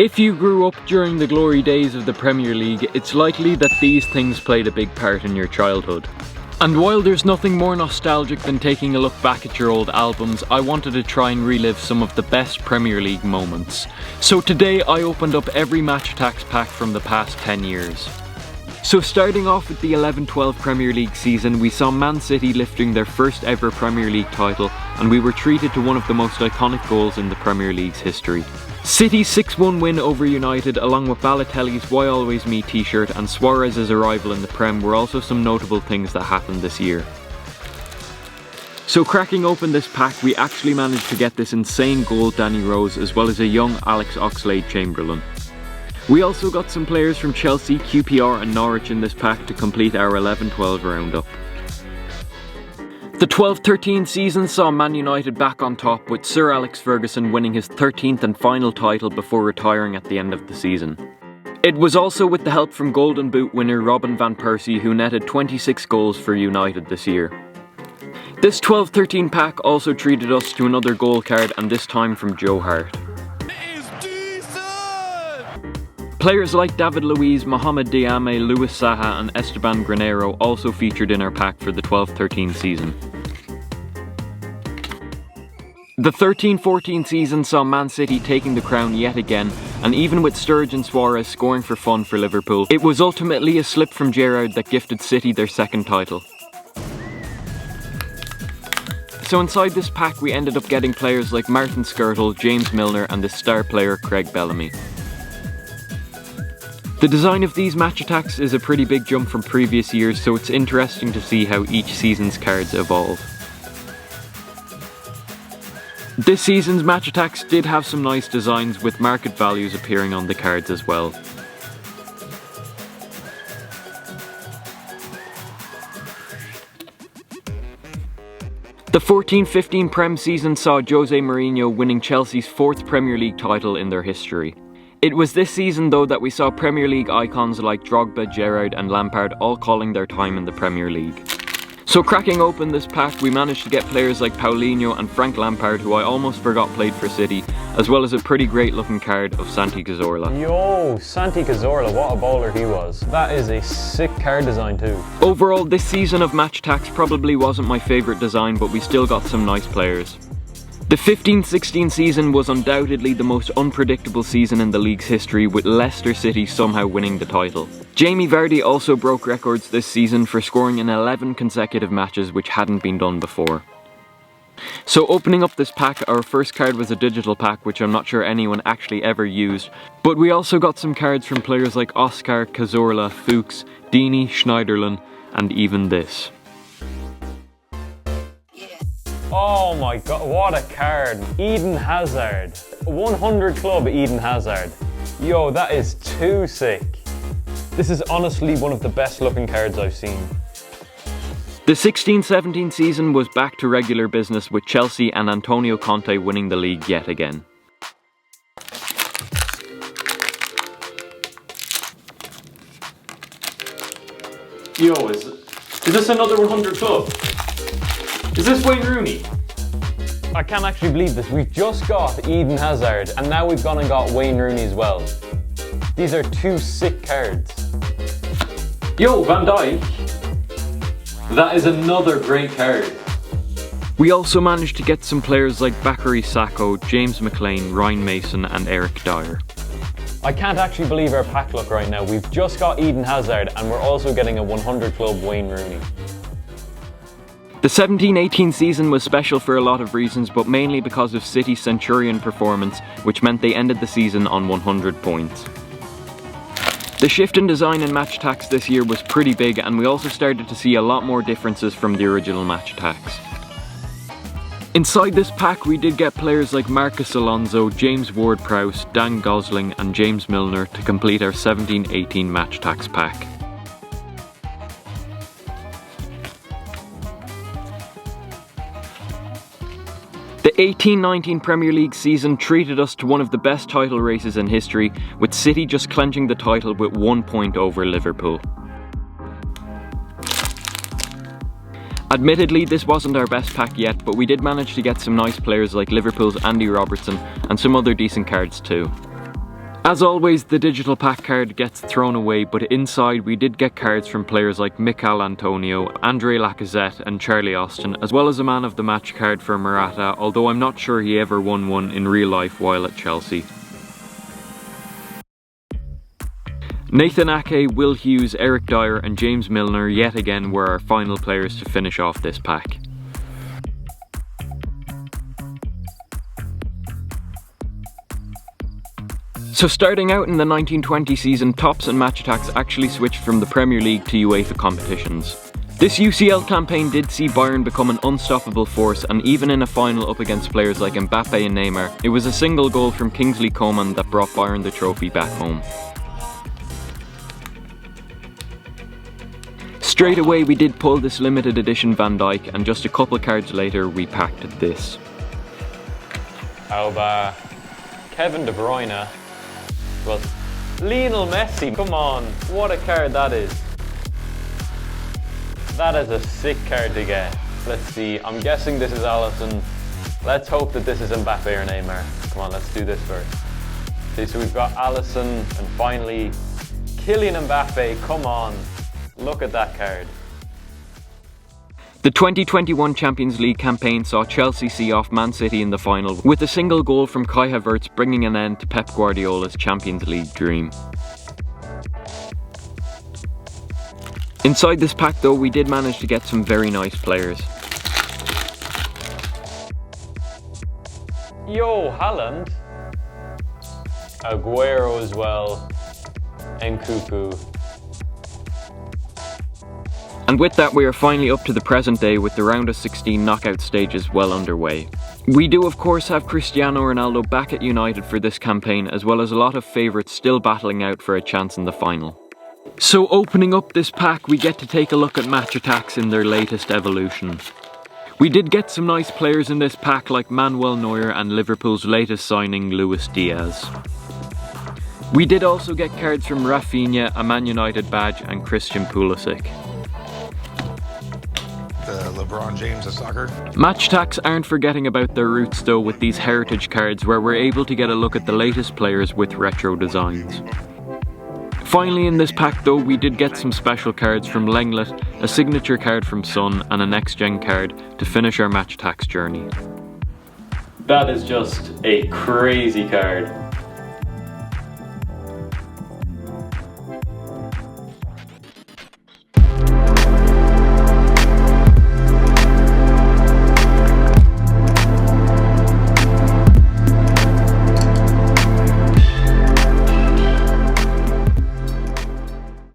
If you grew up during the glory days of the Premier League, it's likely that these things played a big part in your childhood. And while there's nothing more nostalgic than taking a look back at your old albums, I wanted to try and relive some of the best Premier League moments. So today I opened up every Match-Attax pack from the past 10 years. So starting off with the 11-12 Premier League season, we saw Man City lifting their first ever Premier League title, and we were treated to one of the most iconic goals in the Premier League's history. City's 6-1 win over United, along with Balotelli's Why Always Me t-shirt and Suarez's arrival in the Prem, were also some notable things that happened this year. So cracking open this pack, we actually managed to get this insane goal Danny Rose, as well as a young Alex Oxlade-Chamberlain. We also got some players from Chelsea, QPR and Norwich in this pack to complete our 11-12 roundup. The 12-13 season saw Man United back on top, with Sir Alex Ferguson winning his 13th and final title before retiring at the end of the season. It was also with the help from Golden Boot winner Robin van Persie, who netted 26 goals for United this year. This 12-13 pack also treated us to another goal card, and this time from Joe Hart. Players like David Luiz, Mohamed Diame, Luis Saha and Esteban Granero also featured in our pack for the 12-13 season. The 13-14 season saw Man City taking the crown yet again, and even with Sturridge and Suarez scoring for fun for Liverpool, it was ultimately a slip from Gerrard that gifted City their second title. So inside this pack we ended up getting players like Martin Skrtel, James Milner and the star player Craig Bellamy. The design of these Match-Attax is a pretty big jump from previous years, so it's interesting to see how each season's cards evolve. This season's Match-Attax did have some nice designs, with market values appearing on the cards as well. The 14-15 Prem season saw Jose Mourinho winning Chelsea's 4th Premier League title in their history. It was this season though that we saw Premier League icons like Drogba, Gerrard and Lampard all calling their time in the Premier League. So cracking open this pack, we managed to get players like Paulinho and Frank Lampard, who I almost forgot played for City, as well as a pretty great looking card of Santi Cazorla. Yo, Santi Cazorla, what a bowler he was. That is a sick card design too. Overall, this season of Match-Attax probably wasn't my favourite design, but we still got some nice players. The 15-16 season was undoubtedly the most unpredictable season in the league's history, with Leicester City somehow winning the title. Jamie Vardy also broke records this season for scoring in 11 consecutive matches, which hadn't been done before. So opening up this pack, our first card was a digital pack, which I'm not sure anyone actually ever used, but we also got some cards from players like Oscar, Cazorla, Fuchs, Dini, Schneiderlin, and even this. Oh my god, what a card. Eden Hazard. 100 club Eden Hazard. Yo, that is too sick. This is honestly one of the best looking cards I've seen. The 16-17 season was back to regular business, with Chelsea and Antonio Conte winning the league yet again. Yo, is this another 100 club? Is this Wayne Rooney? I can't actually believe this. We've just got Eden Hazard and now we've gone and got Wayne Rooney as well. These are two sick cards. Yo, Van Dijk. That is another great card. We also managed to get some players like Bakary Sakho, James McLean, Ryan Mason and Eric Dyer. I can't actually believe our pack luck right now. We've just got Eden Hazard and we're also getting a 100 club Wayne Rooney. The 17-18 season was special for a lot of reasons, but mainly because of City's Centurion performance, which meant they ended the season on 100 points. The shift in design in Match-Attax this year was pretty big, and we also started to see a lot more differences from the original Match-Attax. Inside this pack we did get players like Marcus Alonso, James Ward-Prowse, Dan Gosling and James Milner to complete our 17-18 Match-Attax pack. The 18-19 Premier League season treated us to one of the best title races in history, with City just clenching the title with 1 point over Liverpool. Admittedly, this wasn't our best pack yet, but we did manage to get some nice players like Liverpool's Andy Robertson and some other decent cards too. As always, the digital pack card gets thrown away, but inside we did get cards from players like Mikel Antonio, Andre Lacazette and Charlie Austin, as well as a man of the match card for Morata, although I'm not sure he ever won one in real life while at Chelsea. Nathan Ake, Will Hughes, Eric Dyer and James Milner yet again were our final players to finish off this pack. So starting out in the 1920 season, Topps and Match-Attax actually switched from the Premier League to UEFA competitions. This UCL campaign did see Bayern become an unstoppable force, and even in a final up against players like Mbappe and Neymar, it was a single goal from Kingsley Coman that brought Bayern the trophy back home. Straight away we did pull this limited edition Van Dijk, and just a couple cards later we packed this. Auba, Kevin De Bruyne. Well, Lionel Messi, come on, what a card that is. That is a sick card to get. Let's see, I'm guessing this is Alisson. Let's hope that this is Mbappe or Neymar. Come on, let's do this first. Okay, so we've got Alisson and finally Kylian Mbappe, come on. Look at that card. The 2021 Champions League campaign saw Chelsea see off Man City in the final, with a single goal from Kai Havertz bringing an end to Pep Guardiola's Champions League dream. Inside this pack though, we did manage to get some very nice players. Yo, Haaland. Aguero as well. And Nkunku. And with that, we are finally up to the present day with the round of 16 knockout stages well underway. We do of course have Cristiano Ronaldo back at United for this campaign, as well as a lot of favourites still battling out for a chance in the final. So opening up this pack, we get to take a look at Match-Attax in their latest evolution. We did get some nice players in this pack like Manuel Neuer and Liverpool's latest signing Luis Diaz. We did also get cards from Rafinha, a Man United badge and Christian Pulisic. LeBron James of soccer. Match-Attax aren't forgetting about their roots though with these heritage cards, where we're able to get a look at the latest players with retro designs. Finally in this pack though, we did get some special cards from Lenglet, a signature card from Son and a next gen card to finish our Match-Attax journey. That is just a crazy card.